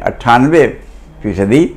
98%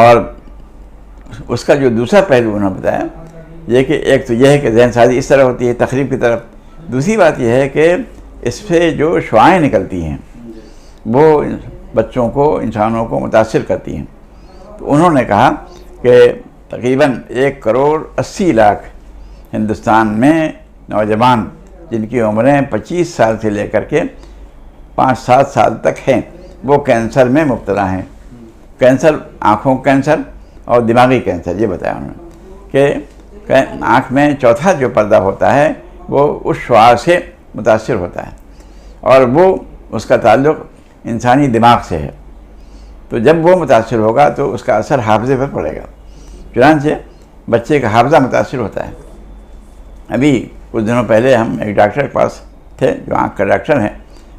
اور اس کا جو دوسرا پہلو انہوں نے بتایا یہ کہ ایک تو یہ ہے کہ ذہن سازی اس طرح ہوتی ہے تخریب کی طرف، دوسری بات یہ ہے کہ اس سے جو شعاعیں نکلتی ہیں وہ بچوں کو، انسانوں کو متاثر کرتی ہیں۔ تو انہوں نے کہا کہ تقریباً 1,80,00,000 ہندوستان میں نوجوان جن کی عمریں 25 سال سے لے کر کے 5-7 سال تک ہیں وہ کینسر میں مبتلا ہیں۔ کینسر، آنکھوں کینسر اور دماغی کینسر، یہ بتایا انہوں نے کہ آنکھ میں چوتھا جو پردہ ہوتا ہے وہ اس شعاع سے متاثر ہوتا ہے اور وہ اس کا تعلق انسانی دماغ سے ہے۔ تو جب وہ متاثر ہوگا تو اس کا اثر حافظے پر پڑے گا، چنانچہ بچے کا حافظہ متاثر ہوتا ہے۔ ابھی کچھ دنوں پہلے ہم ایک ڈاکٹر کے پاس تھے جو آنکھ کا ڈاکٹر ہیں،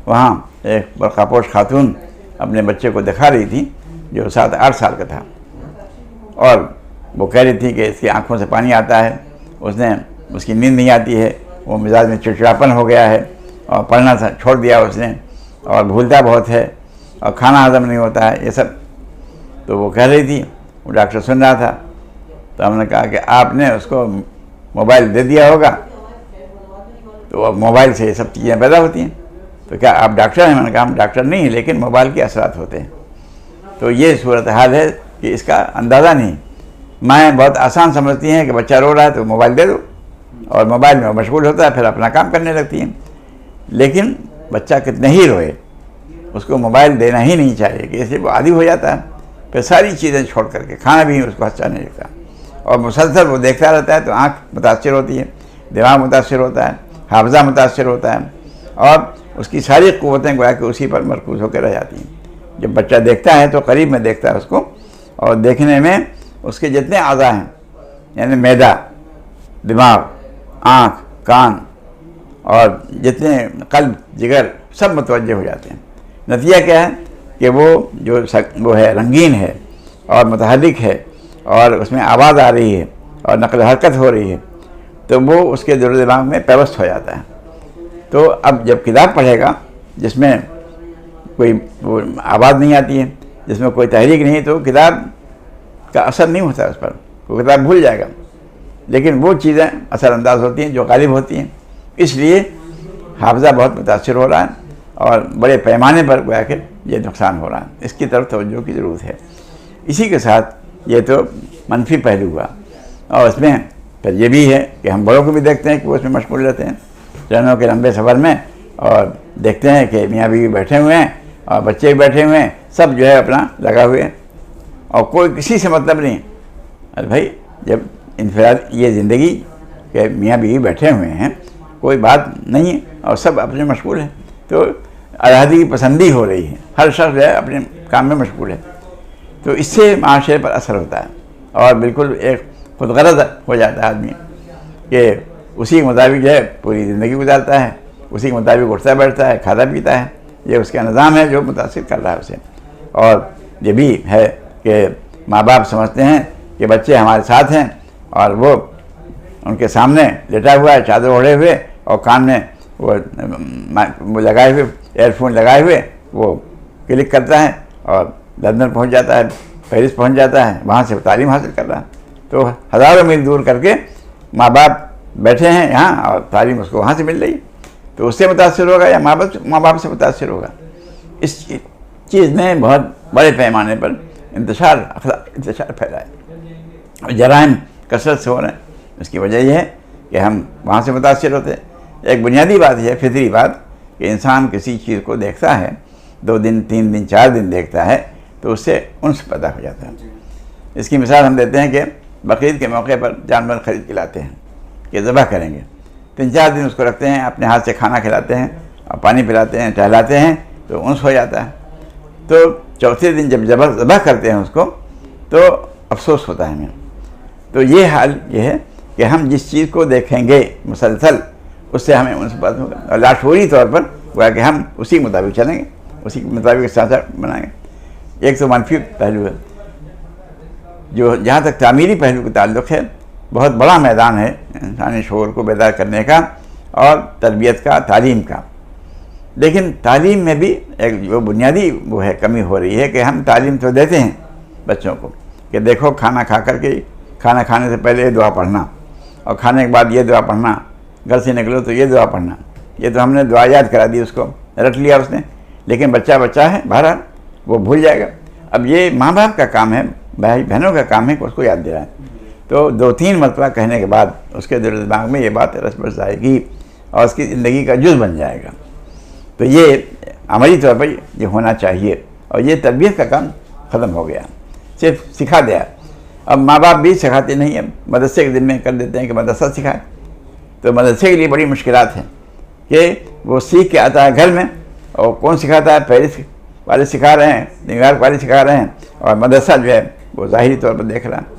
وہاں ایک برقع پوش خاتون اپنے بچے کو دکھا رہی تھی جو 7-8 سال کا تھا، اور وہ کہہ رہی تھی کہ اس کی آنکھوں سے پانی آتا ہے، اس کی نیند نہیں آتی ہے، وہ مزاج میں چڑچڑاپن ہو گیا ہے اور پڑھنا چھوڑ دیا اس نے، اور بھولتا بہت ہے اور کھانا ہضم نہیں ہوتا ہے، یہ سب تو وہ کہہ رہی تھی۔ وہ ڈاکٹر سن رہا تھا تو ہم نے کہا کہ آپ نے اس کو موبائل دے دیا ہوگا، تو اب موبائل سے یہ سب چیزیں پیدا ہوتی ہیں، تو کیا آپ ڈاکٹر ہیں؟ میں نے کہا ہم ڈاکٹر نہیں ہیں لیکن موبائل کے اثرات ہوتے ہیں۔ تو یہ صورتحال ہے کہ اس کا اندازہ نہیں۔ مائیں بہت آسان سمجھتی ہیں کہ بچہ رو رہا ہے تو موبائل دے دو، اور موبائل میں وہ مشغول ہوتا ہے، پھر اپنا کام کرنے لگتی ہیں۔ لیکن بچہ کتنے ہی روئے اس کو موبائل دینا ہی نہیں چاہیے کہ اس لیے وہ عادی ہو جاتا ہے، پھر ساری چیزیں چھوڑ کر کے کھانا بھی اس کو اچھا نہیں لگتا، اور مسلسل وہ دیکھتا رہتا ہے تو آنکھ متاثر ہوتی ہے، دماغ متاثر ہوتا ہے، حافظہ متاثر ہوتا ہے، اور اس کی ساری قوتیں گویا کہ اسی پر مرکوز ہو کے رہ جاتی ہیں۔ جب بچہ دیکھتا ہے تو قریب میں دیکھتا ہے اس کو، اور دیکھنے میں اس کے جتنے اعضاء ہیں یعنی معدہ، دماغ، آنکھ، کان اور جتنے قلب، جگر، سب متوجہ ہو جاتے ہیں۔ نتیجہ کیا ہے کہ وہ ہے رنگین ہے اور متحرک ہے اور اس میں آواز آ رہی ہے اور نقل و حرکت ہو رہی ہے، تو وہ اس کے دل و دماغ میں پیوست ہو جاتا ہے۔ تو اب جب کتاب پڑھے گا جس میں کوئی آواز نہیں آتی ہے، جس میں کوئی تحریک نہیں، تو کتاب کا اثر نہیں ہوتا اس پر، وہ کتاب بھول جائے گا، لیکن وہ چیزیں اثر انداز ہوتی ہیں جو غالب ہوتی ہیں۔ اس لیے حافظہ بہت متاثر ہو رہا ہے اور بڑے پیمانے پر گویا کہ یہ نقصان ہو رہا ہے، اس کی طرف توجہ کی ضرورت ہے۔ اسی کے ساتھ یہ تو منفی پہلو ہوا، اور اس میں پھر یہ بھی ہے کہ ہم بڑوں کو بھی دیکھتے ہیں کہ وہ اس میں مشغول رہتے ہیں ٹرینوں کے لمبے سفر میں، اور دیکھتے ہیں کہ میاں بیوی بیٹھے ہوئے ہیں اور بچے بھی بیٹھے ہوئے ہیں، سب جو ہے اپنا لگا ہوئے ہیں اور کوئی کسی سے مطلب نہیں۔ ارے بھائی جب انفراد یہ زندگی کہ میاں بیوی بیٹھے ہوئے ہیں، کوئی بات نہیں ہے اور سب اپنے مشغول ہیں، تو علیحدگی پسندی ہو رہی ہے، ہر شخص جو ہے اپنے کام میں مشغول ہے، تو اس سے معاشرے پر اثر ہوتا ہے اور بالکل ایک خود غرض ہو جاتا ہے آدمی کہ اسی کے مطابق جو ہے پوری زندگی گزارتا ہے، اسی کے مطابق اٹھتا بیٹھتا ہے، کھاتا پیتا ہے، یہ اس کا نظام ہے جو متاثر کر رہا ہے اسے۔ اور یہ بھی ہے کہ ماں باپ سمجھتے ہیں کہ بچے ہمارے ساتھ ہیں اور وہ ان کے سامنے لیٹا ہوا ہے چادر اوڑھے ہوئے اور کان میں وہ لگائے ہوئے ایئر فون لگائے ہوئے وہ کلک کرتا ہے اور لندن پہنچ جاتا ہے، پیرس پہنچ جاتا ہے، وہاں سے تعلیم حاصل کر رہا ہے۔ تو ہزاروں میل دور کر کے ماں باپ بیٹھے ہیں یہاں اور تعلیم اس کو وہاں سے مل رہی ہے، تو اس سے متاثر ہوگا یا ماں باپ سے متاثر ہوگا۔ اس چیز نے بہت بڑے پیمانے پر انتشار پھیلا ہے اور جرائم کثرت سے ہو رہے ہیں۔ اس کی وجہ یہ ہے کہ ہم وہاں سے متاثر ہوتے ہیں۔ ایک بنیادی بات یہ ہے، فطری بات، کہ انسان کسی چیز کو دیکھتا ہے 2 دن 3 دن 4 دن دیکھتا ہے تو اس سے انس پیدا ہو جاتا ہے۔ اس کی مثال ہم دیتے ہیں کہ بقرعید کے موقع پر جانور خرید کے لاتے ہیں کہ ذبح کریں گے، 3-4 دن اس کو رکھتے ہیں، اپنے ہاتھ سے کھانا کھلاتے ہیں اور پانی پلاتے ہیں، ٹہلاتے ہیں، تو انس ہو جاتا ہے۔ تو چوتھے دن جب ذبح کرتے ہیں اس کو تو افسوس ہوتا ہے ہمیں۔ تو یہ حال یہ ہے کہ ہم جس چیز کو دیکھیں گے مسلسل اس سے ہمیں انس پیدا ہوگا، اور لاشعوری طور پر گویا کہ ہم اسی کے مطابق چلیں گے، اسی کے مطابق سانچہ بنائیں گے۔ ایک تو منفی پہلو ہے جو جہاں تک تعمیری پہلو کا تعلق ہے، بہت بڑا میدان ہے انسانی شعور کو بیدار کرنے کا اور تربیت کا، تعلیم کا۔ لیکن تعلیم میں بھی ایک جو بنیادی وہ ہے کمی ہو رہی ہے کہ ہم تعلیم تو دیتے ہیں بچوں کو، کہ دیکھو کھانا کھا کر کے کھانا کھانے سے پہلے یہ دعا پڑھنا اور کھانے کے بعد یہ دعا پڑھنا، گھر سے نکلو تو یہ دعا پڑھنا. یہ تو ہم نے دعا یاد کرا دی، اس کو رٹ لیا اس نے، لیکن بچہ ہے، بہرحال وہ بھول جائے گا. اب یہ ماں باپ کا کام ہے، بھائی بہنوں کا کام ہے کہ اس کو یاد دلائیں. تو 2-3 مرتبہ کہنے کے بعد اس کے دل و دماغ میں یہ بات رس بس آئے گی اور اس کی زندگی کا جز بن جائے گا. تو یہ عملی طور پر یہ ہونا چاہیے. اور یہ تربیت کا کام ختم ہو گیا، صرف سکھا دیا. اب ماں باپ بھی سکھاتے نہیں ہیں، مدرسے کے دن میں کر دیتے ہیں کہ مدرسہ سکھائے. تو مدرسے کے لیے بڑی مشکلات ہیں کہ وہ سیکھ کے آتا ہے گھر میں، اور کون سکھاتا ہے؟ پیرس والے سکھا رہے ہیں، نگار والے سکھا رہے ہیں، اور مدرسہ جو ہے وہ ظاہری طور پر دیکھ رہا ہے.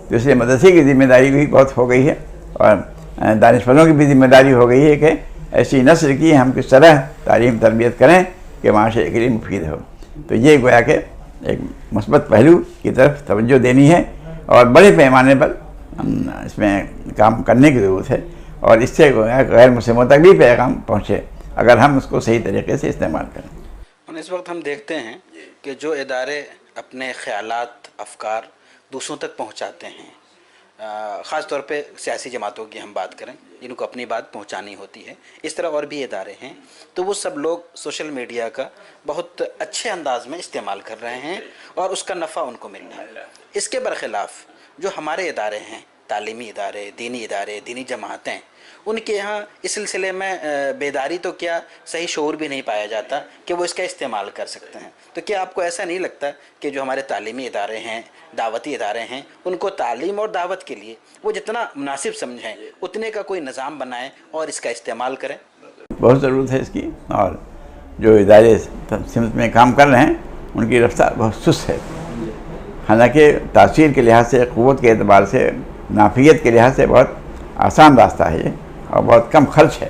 تو اس لیے مدرسے کی ذمہ داری بھی بہت ہو گئی ہے، اور دانشوروں کی بھی ذمہ داری ہو گئی ہے کہ ایسی نسل کی ہم کس طرح تعلیم تربیت کریں کہ معاشرے کے لیے مفید ہو. تو یہ گویا کہ ایک مثبت پہلو کی طرف توجہ دینی ہے، اور بڑے پیمانے پر اس میں کام کرنے کی ضرورت ہے. اور اس سے غیر مسلموں تک بھی پیغام پہنچے اگر ہم اس کو صحیح طریقے سے استعمال کریں. اس وقت ہم دیکھتے ہیں کہ جو ادارے اپنے خیالات، افکار دوسروں تک پہنچاتے ہیں، خاص طور پہ سیاسی جماعتوں کی ہم بات کریں جن کو اپنی بات پہنچانی ہوتی ہے، اس طرح اور بھی ادارے ہیں، تو وہ سب لوگ سوشل میڈیا کا بہت اچھے انداز میں استعمال کر رہے ہیں اور اس کا نفع ان کو مل رہا ہے. اس کے برخلاف جو ہمارے ادارے ہیں، تعلیمی ادارے، دینی جماعتیں، ان کے یہاں اس سلسلے میں بیداری تو کیا صحیح شعور بھی نہیں پایا جاتا کہ وہ اس کا استعمال کر سکتے ہیں. تو کیا آپ کو ایسا نہیں لگتا کہ جو ہمارے تعلیمی ادارے ہیں، دعوتی ادارے ہیں، ان کو تعلیم اور دعوت کے لیے وہ جتنا مناسب سمجھیں اتنے کا کوئی نظام بنائیں اور اس کا استعمال کریں؟ بہت ضرورت ہے اس کی. اور جو ادارے سمت میں کام کر رہے ہیں ان کی رفتار بہت سست ہے. حالانکہ تاثیر کے لحاظ سے، قوت کے اعتبار سے، نافیت کے لحاظ سے بہت آسان راستہ ہے یہ، اور بہت کم خرچ ہے،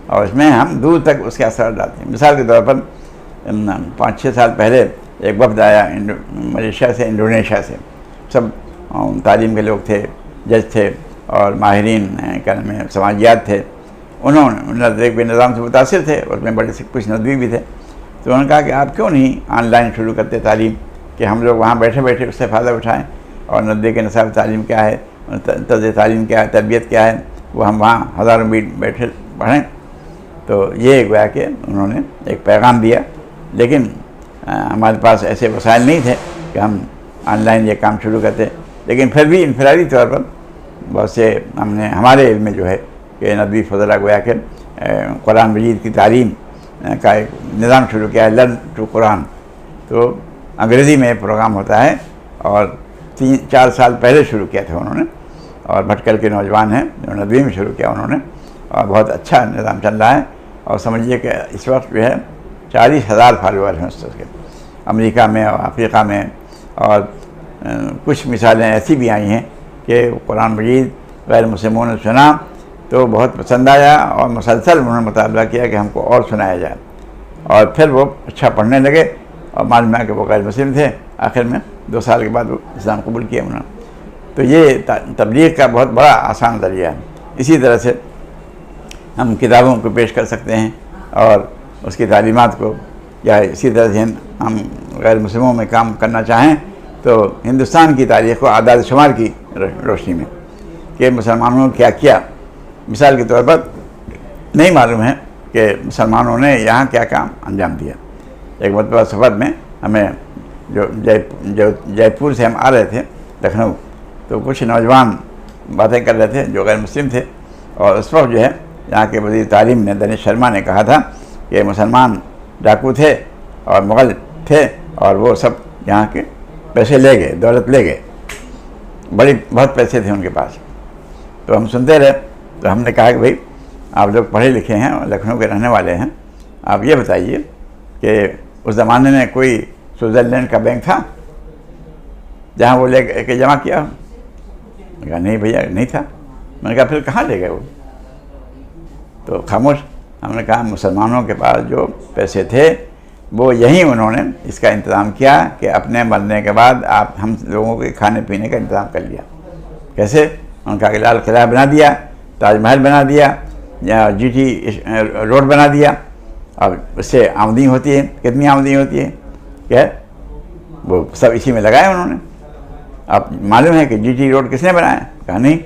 اور اس میں ہم دور تک اس کے اثرات ڈالتے ہیں. مثال کے طور پر 5-6 سال پہلے ایک وفد آیا ملیشیا سے، انڈونیشیا سے. سب تعلیم کے لوگ تھے، جج تھے اور ماہرین سماجیات تھے. انہوں نے نظام سے متاثر تھے، اس میں بڑے سے کچھ ندوی بھی تھے. تو انہوں نے کہا کہ آپ کیوں نہیں آن لائن شروع کرتے تعلیم، کہ ہم لوگ وہاں بیٹھے بیٹھے اس سے فائدہ اٹھائیں، اور ندوے کے نصاب تعلیم کیا ہے، طرز تعلیم کیا ہے، تربیت کیا ہے، وہ ہم وہاں ہزاروں میل بیٹھے پڑھیں. تو یہ گویا کہ انہوں نے ایک پیغام دیا. لیکن ہمارے پاس ایسے وسائل نہیں تھے کہ ہم آن لائن یہ کام شروع کرتے. لیکن پھر بھی انفرادی طور پر بہت سے ہم نے ہمارے علم میں جو ہے کہ ندوی فضلہ گویا کہ قرآن مجید کی تعلیم کا ایک نظام شروع کیا ہے، لرن ٹو قرآن. تو انگریزی میں پروگرام ہوتا ہے، اور 3-4 سال پہلے شروع کیا تھا انہوں نے، اور بھٹکل کے نوجوان ہیں جو ندوی میں شروع کیا انہوں نے، اور بہت اچھا نظام چل رہا ہے. اور سمجھیے کہ اس وقت جو ہے 40,000 فالوور ہیں اس کے، امریکہ میں اور افریقہ میں. اور کچھ مثالیں ایسی بھی آئی ہیں کہ قرآن مجید غیر مسلموں نے سنا تو بہت پسند آیا، اور مسلسل انہوں نے مطالبہ کیا کہ ہم کو اور سنایا جائے. اور پھر وہ اچھا پڑھنے لگے، اور معلوم ہے کہ وہ غیر مسلم تھے. آخر میں 2 سال کے بعد وہ اسلام قبول کیا انہوں نے. تو یہ تبلیغ کا بہت بڑا آسان ذریعہ ہے. اسی طرح سے ہم کتابوں کو پیش کر سکتے ہیں اور اس کی تعلیمات کو، یا اسی طرح سے ہم غیر مسلموں میں کام کرنا چاہیں تو ہندوستان کی تاریخ کو اعداد شمار کی روشنی میں کہ مسلمانوں نے کیا کیا. مثال کے طور پر نہیں معلوم ہے کہ مسلمانوں نے یہاں کیا کام انجام دیا. ایک مرتبہ سفر میں ہمیں جو جے پور سے ہم آ رہے تھے لکھنؤ، تو کچھ نوجوان باتیں کر رہے تھے جو غیر مسلم تھے. اور اس وقت جو ہے یہاں کے وزیر تعلیم نے دنیش شرما نے کہا تھا کہ مسلمان ڈاکو تھے اور مغل تھے، اور وہ سب یہاں کے پیسے لے گئے، دولت لے گئے، بہت پیسے تھے ان کے پاس. تو ہم سنتے رہے. تو ہم نے کہا کہ بھائی آپ لوگ پڑھے لکھے ہیں اور لکھنؤ کے رہنے والے ہیں، آپ یہ بتائیے کہ اس زمانے میں کوئی سوئٹزرلینڈ کا بینک تھا جہاں وہ لے کے جمع کیا؟ میں نے کہا نہیں بھیا نہیں تھا. میں نے کہا پھر کہاں لے گئے وہ؟ تو خاموش. ہم نے کہا مسلمانوں کے پاس جو پیسے تھے وہ یہیں انہوں نے اس کا انتظام کیا کہ اپنے مرنے کے بعد ہم لوگوں کے کھانے پینے کا انتظام کر لیا. کیسے؟ ان کا لال قلعہ بنا دیا، تاج محل بنا دیا، یا GT روڈ بنا دیا. اب اس سے آمدنی ہوتی ہے، کتنی آمدنی ہوتی ہے؟ کیا وہ سب اسی میں لگائے انہوں نے. آپ معلوم ہے کہ جی ٹی روڈ کس نے بنایا؟ کہا نہیں.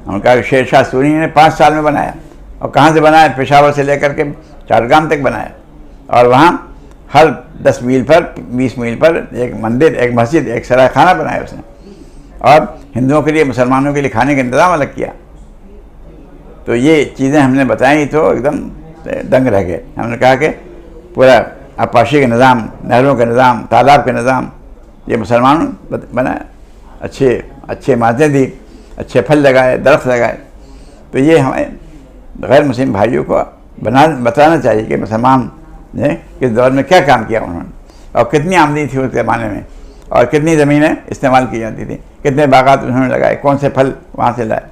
ہم نے کہا کہ شیر شاہ سوری نے 5 سال میں بنایا. اور کہاں سے بنایا؟ پشاور سے لے کر کے چارگام تک بنایا. اور وہاں ہر 10 میل پر 20 میل پر ایک مندر، ایک مسجد، ایک سرائے خانہ بنایا اس نے. اور ہندوؤں کے لیے، مسلمانوں کے لیے کھانے کا انتظام الگ کیا. تو یہ چیزیں ہم نے بتائیں تو ایک دم دنگ رہ گئے. ہم نے کہا کہ پورا آبپاشی کا نظام، نہروں کا نظام، تالاب کا نظام یہ مسلمانوں بنایا. اچھے مادے دی، اچھے پھل لگائے، درخت لگائے. تو یہ ہمیں غیر مسلم بھائیوں کو بتانا چاہیے کہ مسلمان نے کس دور میں کیا کام کیا انہوں نے، اور کتنی آمدنی تھی اس زمانے میں، اور کتنی زمینیں استعمال کی جاتی تھیں، کتنے باغات انہوں نے لگائے، کون سے پھل وہاں سے لائے.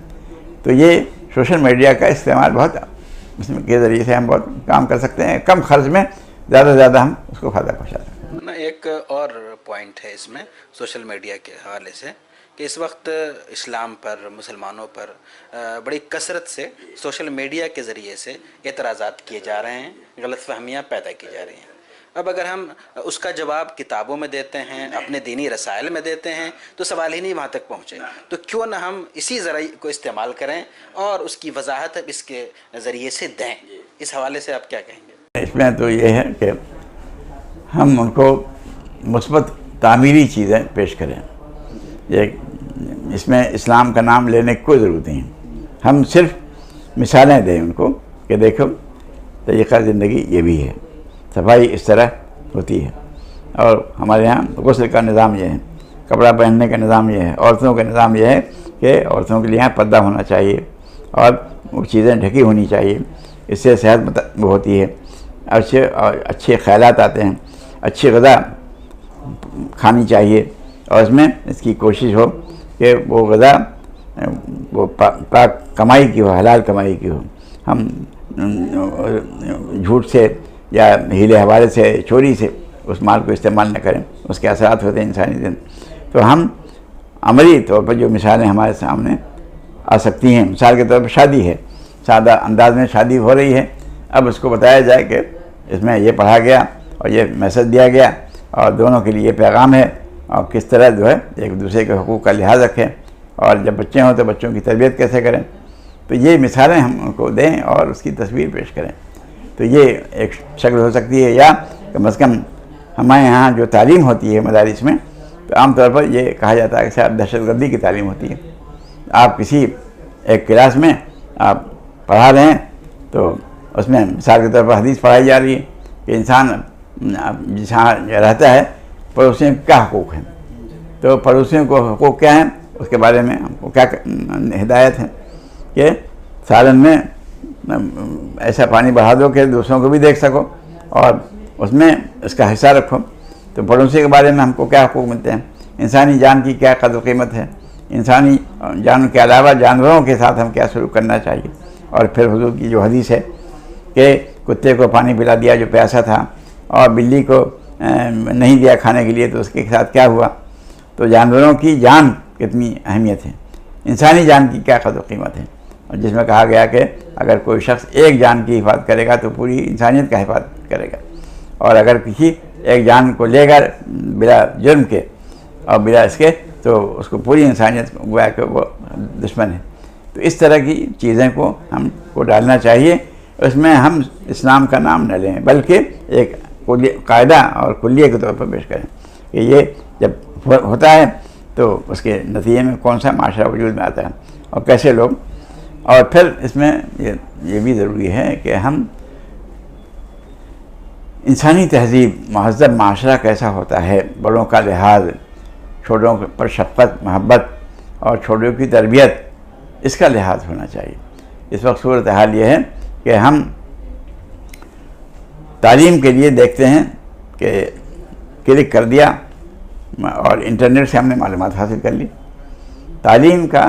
تو یہ سوشل میڈیا کا استعمال بہت اس کے ذریعے سے ہم بہت کام کر سکتے ہیں. کم خرچ میں زیادہ سے زیادہ ہم اس کو فائدہ پہنچا سکتے ہیں. ایک اور پوائنٹ ہے اس میں سوشل میڈیا کے حوالے سے کہ اس وقت اسلام پر، مسلمانوں پر بڑی کثرت سے سوشل میڈیا کے ذریعے سے اعتراضات کیے جا رہے ہیں، غلط فہمیاں پیدا کی جا رہی ہیں. اب اگر ہم اس کا جواب کتابوں میں دیتے ہیں، اپنے دینی رسائل میں دیتے ہیں، تو سوال ہی نہیں وہاں تک پہنچے. تو کیوں نہ ہم اسی ذرائع کو استعمال کریں اور اس کی وضاحت اس کے ذریعے سے دیں. اس حوالے سے آپ کیا کہیں گے؟ اس میں تو یہ ہے کہ ہم ان کو مثبت تعمیری چیزیں پیش کریں. اس میں اسلام کا نام لینے کی کوئی ضرورت نہیں. ہم صرف مثالیں دیں ان کو کہ دیکھو طریقہ زندگی یہ بھی ہے، صفائی اس طرح ہوتی ہے، اور ہمارے ہاں غسل کا نظام یہ ہے، کپڑا پہننے کا نظام یہ ہے، عورتوں کا نظام یہ ہے کہ عورتوں کے لیے پردہ ہونا چاہیے اور وہ چیزیں ڈھکی ہونی چاہیے. اس سے صحت ہوتی ہے، اچھے خیالات آتے ہیں، اچھی غذا کھانی چاہیے، اور اس میں اس کی کوشش ہو کہ وہ غذا وہ پاک کمائی کی ہو، حلال کمائی کی ہو. ہم جھوٹ سے یا ہیلے حوالے سے، چوری سے اس مال کو استعمال نہ کریں، اس کے اثرات ہوتے ہیں انسانی زندگی. تو ہم عملی طور پر جو مثالیں ہمارے سامنے آ سکتی ہیں، مثال کے طور پر شادی ہے، سادہ انداز میں شادی ہو رہی ہے. اب اس کو بتایا جائے کہ اس میں یہ پڑھا گیا اور یہ میسج دیا گیا اور دونوں کے لیے یہ پیغام ہے، اور کس طرح جو ہے ایک دوسرے کے حقوق کا لحاظ رکھیں، اور جب بچے ہوں تو بچوں کی تربیت کیسے کریں. تو یہ مثالیں ہم ان کو دیں اور اس کی تصویر پیش کریں. تو یہ ایک شکل ہو سکتی ہے. یا کم از کم ہمارے یہاں جو تعلیم ہوتی ہے مدارس میں، تو عام طور پر یہ کہا جاتا ہے کہ صاحب دہشت گردی کی تعلیم ہوتی ہے. آپ کسی ایک کلاس میں آپ پڑھا رہے ہیں تو اس میں مثال کے طور پر حدیث پڑھائی جا رہی ہے کہ انسان جہاں رہتا ہے پڑوسیوں کے کیا حقوق ہیں، تو پڑوسیوں کو حقوق کیا ہیں اس کے بارے میں ہم کو کیا ہدایت ہے کہ سالن میں ایسا پانی بڑھا دو کہ دوسروں کو بھی دیکھ سکو اور اس میں اس کا حصہ رکھو. تو پڑوسی کے بارے میں ہم کو کیا حقوق ملتے ہیں، انسانی جان کی کیا قدر و قیمت ہے، انسانی جان کے علاوہ جانوروں کے ساتھ ہم کیا سلوک کرنا چاہیے. اور پھر حضور کی جو حدیث ہے کہ کتے کو پانی پلا دیا جو پیاسا تھا، اور بلی کو نہیں دیا کھانے کے لیے تو اس کے ساتھ کیا ہوا. تو جانوروں کی جان کتنی اہمیت ہے، انسانی جان کی کیا قدر و قیمت ہے. اور جس میں کہا گیا کہ اگر کوئی شخص ایک جان کی حفاظت کرے گا تو پوری انسانیت کا حفاظت کرے گا، اور اگر کسی ایک جان کو لے کر بلا جرم کے اور بلا اس کے تو اس کو پوری انسانیت گویا کہ وہ دشمن ہے. تو اس طرح کی چیزیں کو ہم کو ڈالنا چاہیے. اس میں ہم اسلام کا نام نہ لیں بلکہ ایک قاعدہ اور کلیہ کے طور پر پیش کریں کہ یہ جب ہوتا ہے تو اس کے نتیجے میں کون سا معاشرہ وجود میں آتا ہے اور کیسے لوگ. اور پھر اس میں یہ بھی ضروری ہے کہ ہم انسانی تہذیب، مہذب معاشرہ کیسا ہوتا ہے، بڑوں کا لحاظ، چھوٹوں پر شفقت، محبت اور چھوٹوں کی تربیت، اس کا لحاظ ہونا چاہیے. اس وقت صورتحال یہ ہے کہ ہم تعلیم کے لیے دیکھتے ہیں کہ کلک کر دیا اور انٹرنیٹ سے ہم نے معلومات حاصل کر لی. تعلیم کا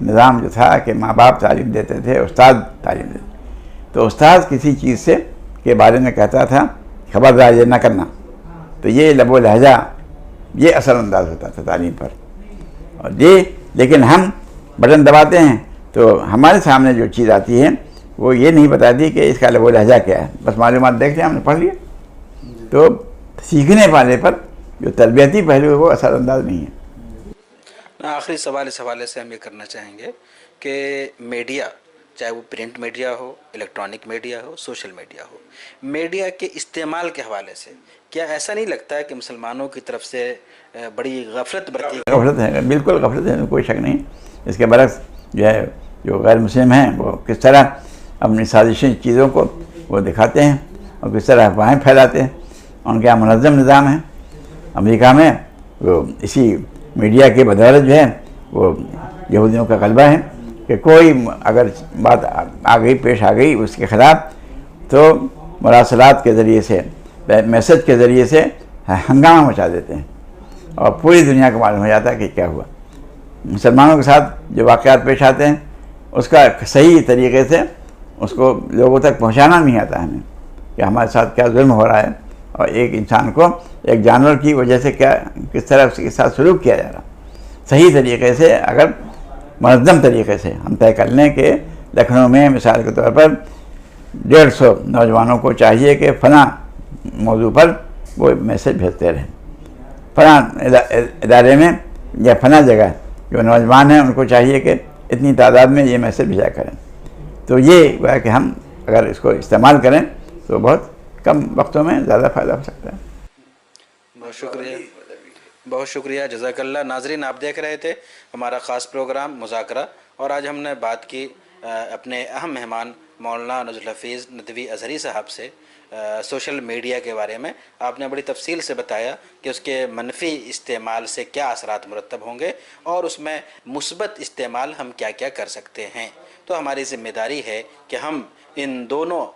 نظام جو تھا کہ ماں باپ تعلیم دیتے تھے، استاد تعلیم دیتے تھے، تو استاد کسی چیز سے کے بارے میں کہتا تھا خبردار یہ نہ کرنا، تو یہ لب و لہجہ یہ اثر انداز ہوتا تھا تعلیم پر. اور یہ لیکن ہم بٹن دباتے ہیں تو ہمارے سامنے جو چیز آتی ہے وہ یہ نہیں بتاتی کہ اس کا لب و لہجہ کیا ہے، بس معلومات دیکھ لیں، ہم نے پڑھ لیا. تو سیکھنے والے پر جو تربیتی پہلو ہے وہ اثر انداز نہیں ہے. آخری سوال اس حوالے سے ہم یہ کرنا چاہیں گے کہ میڈیا، چاہے وہ پرنٹ میڈیا ہو، الیکٹرانک میڈیا ہو، سوشل میڈیا ہو، میڈیا کے استعمال کے حوالے سے کیا ایسا نہیں لگتا ہے کہ مسلمانوں کی طرف سے بڑی غفلت برتی؟ غفلت ہے، بالکل غفلت ہے، کوئی شک نہیں. اس کے برعکس جو ہے جو غیر مسلم ہیں وہ کس طرح اپنی سازشی چیزوں کو وہ دکھاتے ہیں اور کس طرح افواہیں پھیلاتے ہیں. ان کے یہاں منظم نظام ہے. امریکہ میں وہ اسی میڈیا کے بدولت جو ہے وہ یہودیوں کا غلبہ ہے کہ کوئی اگر بات پیش آ گئی اس کے خلاف تو مراسلات کے ذریعے سے، میسج کے ذریعے سے ہنگامہ مچا دیتے ہیں اور پوری دنیا کو معلوم ہو جاتا ہے کہ کیا ہوا. مسلمانوں کے ساتھ جو واقعات پیش آتے ہیں اس کا صحیح طریقے سے اس کو لوگوں تک پہنچانا نہیں آتا ہمیں کہ ہمارے ساتھ کیا ظلم ہو رہا ہے اور ایک انسان کو ایک جانور کی وجہ سے کس طرح اس کے ساتھ سلوک کیا جا رہا. صحیح طریقے سے اگر منظم طریقے سے ہم طے کر لیں کہ لکھنؤ میں مثال کے طور پر 150 نوجوانوں کو چاہیے کہ فلاں موضوع پر وہ میسج بھیجتے رہیں، فلاں ادارے میں یا فلاں جگہ جو نوجوان ہیں ان کو چاہیے کہ اتنی تعداد میں یہ میسج بھیجا کریں. تو یہ ہوا کہ ہم اگر اس کو استعمال کریں تو بہت کم وقتوں میں زیادہ فائدہ ہو سکتا ہے. بہت شکریہ، بہت شکریہ، جزاک اللہ. ناظرین، آپ دیکھ رہے تھے ہمارا خاص پروگرام مذاکرہ، اور آج ہم نے بات کی اپنے اہم مہمان مولانا نذر الحفیظ ندوی ازہری صاحب سے سوشل میڈیا کے بارے میں. آپ نے بڑی تفصیل سے بتایا کہ اس کے منفی استعمال سے کیا اثرات مرتب ہوں گے اور اس میں مثبت استعمال ہم کیا کیا کر سکتے ہیں. تو ہماری ذمہ داری ہے کہ ہم ان دونوں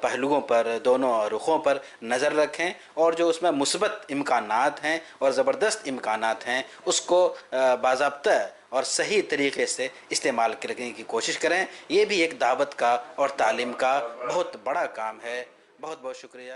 پہلوؤں پر، دونوں رخوں پر نظر رکھیں اور جو اس میں مثبت امکانات ہیں اور زبردست امکانات ہیں اس کو باضابطہ اور صحیح طریقے سے استعمال کرنے کی کوشش کریں. یہ بھی ایک دعوت کا اور تعلیم کا بہت بڑا کام ہے. بہت بہت شکریہ.